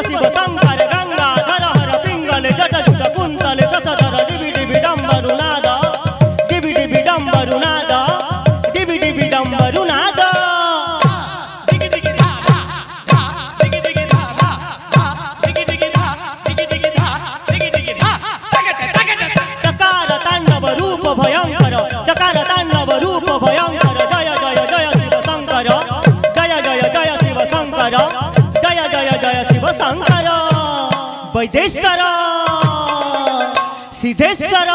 शिव शंकर गंगाधर हर पिंगल जट जुट कुंतल ससधर डिबि डिबि डंबरुनाद डिबि डिबि डंबरुनाद डिबि डिबि डंबरुनाद चकार तांडव रूप भयंकर चकार तांडव रूप भयंकर जय जय जय शिव शंकर जय जय जय शिव शंकर जय जय जय शिव शंकर वैदेश्वर सिद्धेश्वर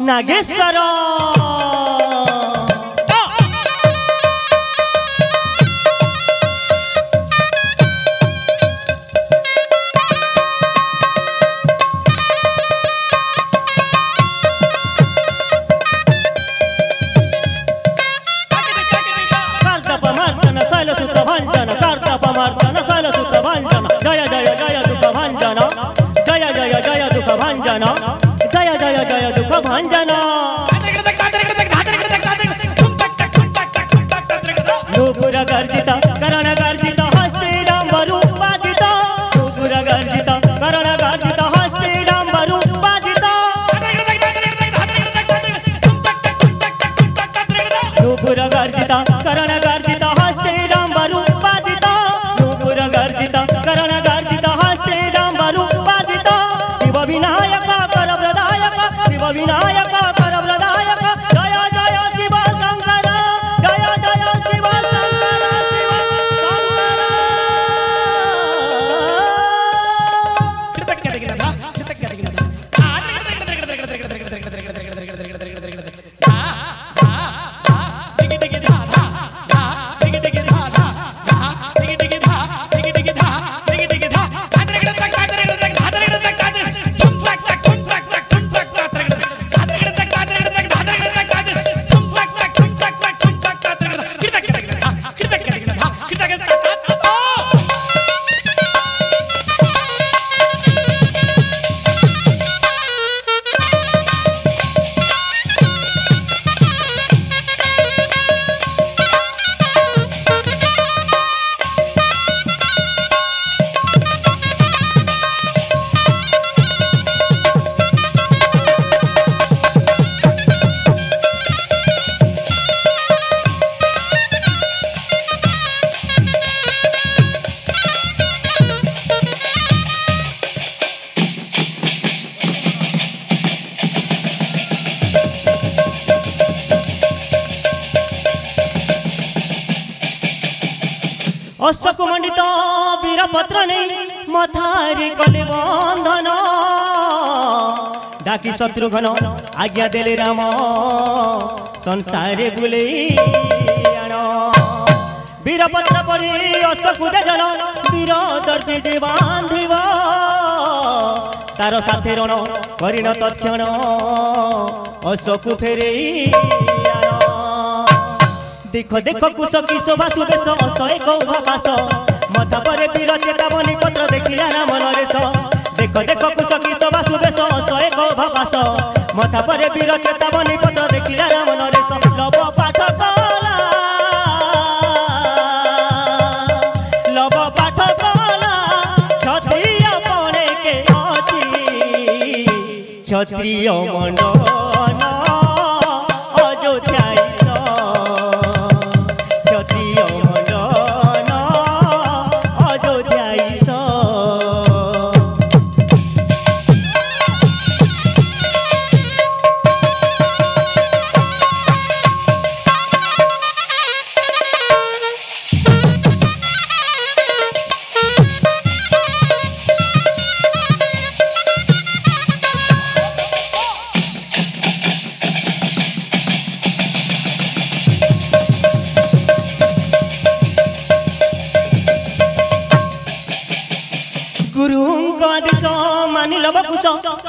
नागेश्वर जय जय जय दुख भंजन जय जय जय दुख भंजन जय जय जय दुख भंजन नूपुर गर्जित करण गर्जित हस्ते डंबरु बाजित नूपुर गर्जित करण गर्जित हस्ते डंबरु बाजित नूपुर गर्जित करण गर्जित हस्ते डंबरु बाजित नूपुर गर्जित करण गर्जित हस्ते डंबरु बाजित शिव विनायक कर प्रदायक शिव विनायक कर प्रदायक जय जय शिव शंकर जय जय शिव शंकर अशोक मंडित वीरपत्र नहीं मथारी कले बंधन डाकी शत्रुघ्न आज्ञा देले राम संसारे बुले वीरपत्र पड़ी अशोक जन वीर दर्पे जे बांधिब तार साथे रण करिन तत्क्षण अशोक फेरे देख देख कुश कि शोभा सुबेश असय कौभास मथा परे वीर चेतावनी पत्र देखिला राम नरेश देख देख कुश कि शोभा सुबेश असय कौभास मथा परे वीर चेतावनी पत्र देखिला राम नरेश लव पाठ कला लव पाठ कला क्षत्रिय पणे के अछि क्षत्रिय मंडन अयोध्या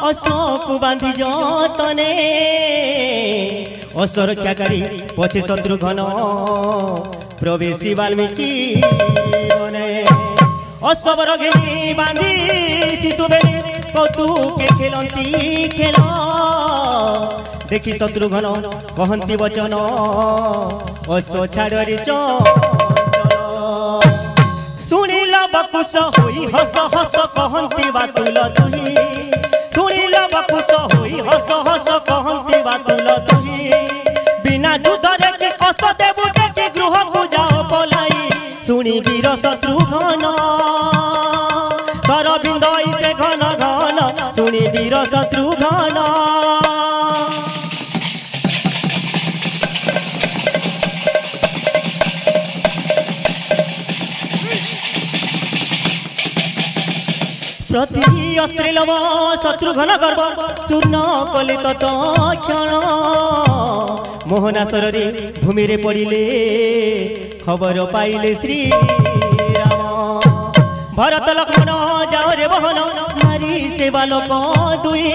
अशोक बांधी जतने असुरक्षाकारी पछे शत्रुघ्न प्रवेशी वाल्मीकि बने असबर घेनी बांधी शिशु बेली कौतुके खेलती खेल देखी शत्रुघ्न कहती वचन अश्व छाड़ी चंचल शुणिल बकुश होई हस हस कहंती बातुल तुही सुनिल बकुश होई हस हस कहंती बातुल तुही बिना युद्धरे कि अस देबुटे कि गृह को जाओ पलाई सुनी वीर शत्रुघ्न सरबिंद से घन घन सुनी वीर शत्रुघ्न प्रति अस्त्रिलव शत्रुघ्न गर्भ चूर्ण कले तत्क्षण मोहनासर रे भूमि रे पड़िले खबर पाइले श्री राम भरत लक्ष्मण जाओ रे बहन मारी से बालक दुई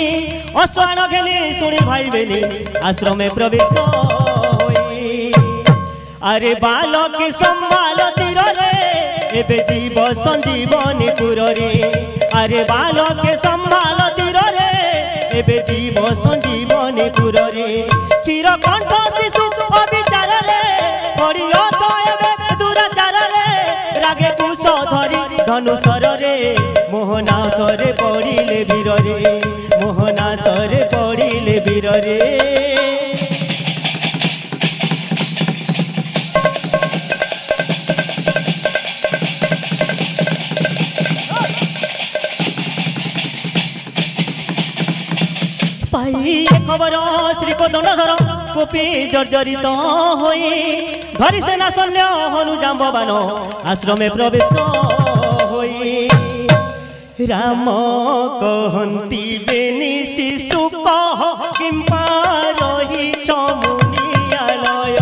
अश्वान घेने शुणी भाई बेने आश्रम में प्रवेश होई अरे बालक संभाल तीर रे एबे जीव संजीवनी पुर रे अरे बालक संभाल तीर रे एबे जीव संजीवनी पुर रे क्षीर कंठ शिशु अविचार रे पड़ियो एबे दुराचार रे रागे कुश धरी धनुषर रे मोहनासरे पड़िले वीर रे मोहनासरे पड़िले वीर रे पाई खबर श्री को दंडधर कोपी जर्जरित होई धरी सेना सैन्य हनु जाम्बवान आश्रम में प्रवेश होई राम कहंती बेनी शिशु कह किंपा रही मुनियालय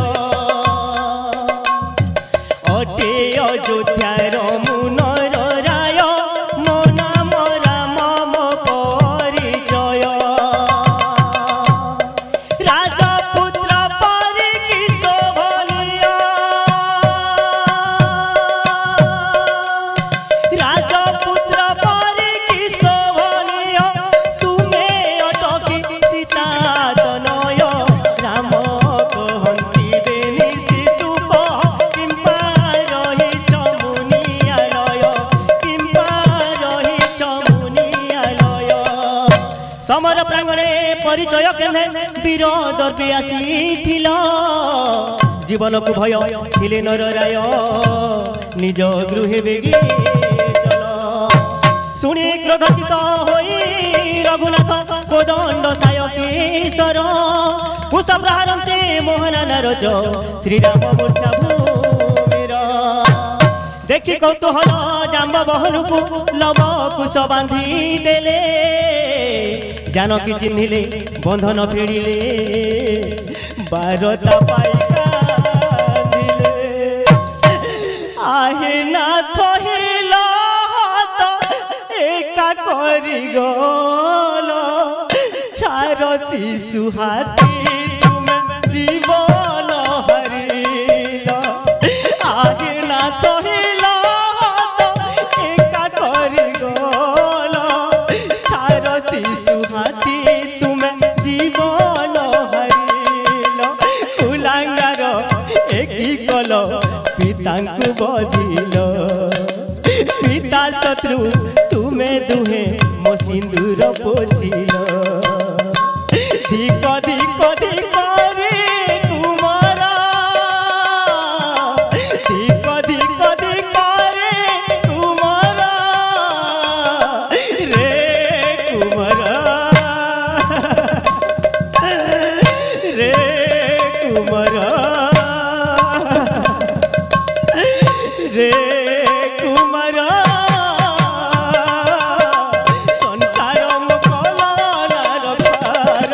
अटे अयोध्यार मुनर राय मो नाम राम मो परिचय राजपुत्र परि किस भलिया राजपुत्र परि किस भलिया तुमे अटकी सीता तनय राम कहंती बेनी शिशु कह किंपा रहिच मुनियालय किंपा रहिच मुनियालय समर प्रांगणे परिचय केने वीर दर्पी आसीथिल जीवन को भय थिले नर राय निज गृहे बेगी चल शुणी क्रोधचित होई रघुनाथ कोदंड सायकीश्वर कुश प्रहारन्ते मोहना नारज श्रीराम मूर्छा भूमिर देखि कौतूहल जाम्ब बहनु को लव कुश बांधी देले जानकी चिन्हिले बंधन फेड़िले बारता पाई कांदिले आहे नाथ हिल एका करी गल छार शिशु हाथी तुम जीवन हरिल आहे नाथ हिल एका करी गल छार शिशु हाथी तुम जीवन हरिल कुलांगार एकी कल पितांकु बधिल पिता शत्रु तुमे दुहे मो सिंदूर पोछिल धिक धिक धिक रे कुमार धिक धिक धिक रे कुमार रे कुमार रे कुमार रे कुमार संसार मुकल नारखार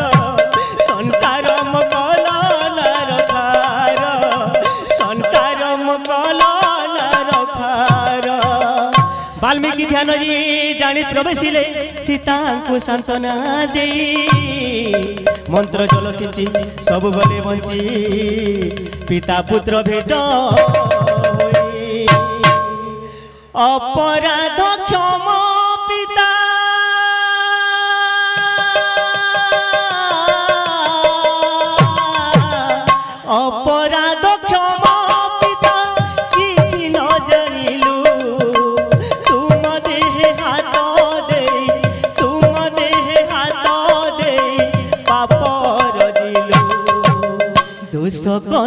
संसार मुकल नारखार संसार मुकल नारखार वाल्मीकि ध्यान रे जानी प्रवेशिले सीता को सांत्वना दे मंत्र जल सिंची सब गले बंची पिता पुत्र भेट अपराध क्षमा पिता अपराध क्षमा पिता किछि न जानिलु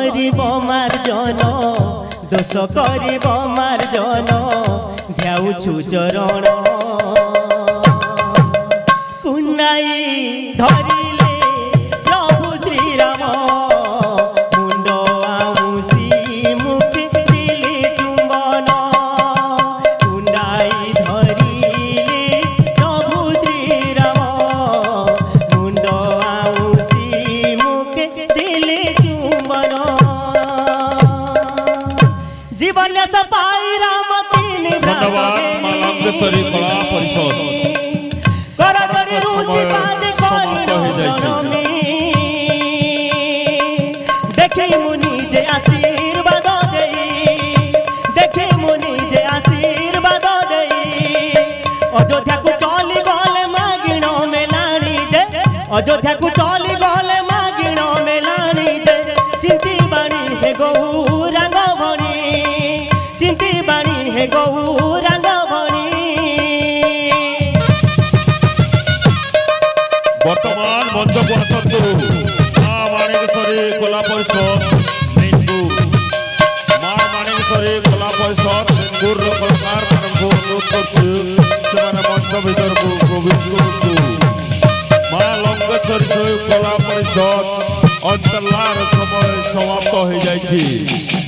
करिब मार्जन दोष करिब मार्जन ध्याउछु चरण कुनाई धरिले प्रभु श्री राम मुंड आमुसी मुख दिले चुंबन कुनाई धरिले प्रभु श्री राम मुंड आमुसी मुख दिले चुंबन जीवन सपाई राम तीन मालंगेश्वरी कला परिषद देखे मुनि जे आशीर्वाद देखे मुनि जे आशीर्वाद अयोध्या को चली गले मागिण मेलाणी जे अयोध्या को चली गले मागिण मेलाणी जे चिंती बाणी हे गौरांग भणी चिंती बाणी हे गौरांग भणी वर्तमान मंच को आसतु माँ माणिकेश्वरी कला परिषद निंदुर माँ माणिकेश्वरी कला परिषद निंदुर कलाकार मानक अनुरोध कर मंच भीतर को प्रवेश करूँ माँ लंकेश्वरी कला परिषद अंतरलार समय समाप्त हो जाए।